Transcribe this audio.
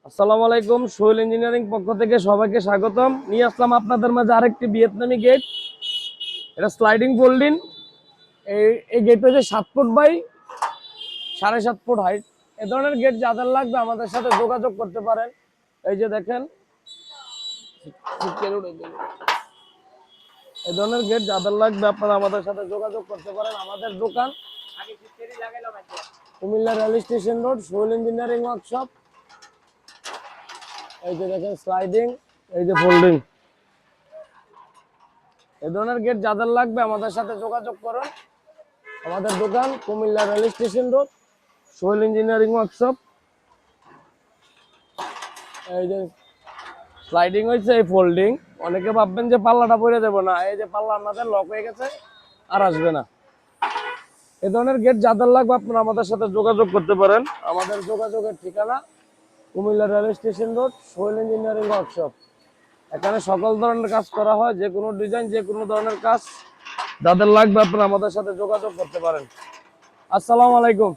আসসালামু আলাইকুম। সোহেল ইঞ্জিনিয়ারিং পক্ষ থেকে সবাইকে স্বাগতম। নিয়ে আসলাম আপনাদের মাঝে আরেকটি ভিয়েতনামি গেট। এটা স্লাইডিং ফোল্ডিং। এই গেট হচ্ছে 7 ফুট বাই 7.5 ফুট হাইট। এ ধরনের গেট যাদের লাগবে আমাদের সাথে যোগাযোগ করতে পারেন। এই যে দেখেন, এই ধরনের গেট যাদের লাগবে আপনারা আমাদের সাথে যোগাযোগ করতে পারেন। আমাদের দোকান Comilla rail station road, Sohel engineering workshop. এই যে দেখেন স্লাইডিং, এই যে ফোল্ডিং। এই ধরনের গেট যাদের লাগবে আমাদের সাথে যোগাযোগ করুন। আমাদের দোকান Comilla rail station road, Sohel engineering workshop. এই যে স্লাইডিং হয়েছে, এই ফোল্ডিং। অনেকে ভাববেন যে পাল্লাটা পরে দেবো না, এই যে পাল্লা আমাদের লক হয়ে গেছে, আর আসবে না। এই ধরনের গেট যাদের লাগবে আপনারা আমাদের সাথে যোগাযোগ করতে পারেন। আমাদের যোগাযোগের ঠিকানা Comilla rail station road, Sohel engineering workshop. এখানে সকল ধরনের কাজ করা হয়, যে কোনো ডিজাইন, যে কোনো ধরনের কাজ যাদের লাগবে আপনারা আমাদের সাথে যোগাযোগ করতে পারেন। আসসালামু আলাইকুম।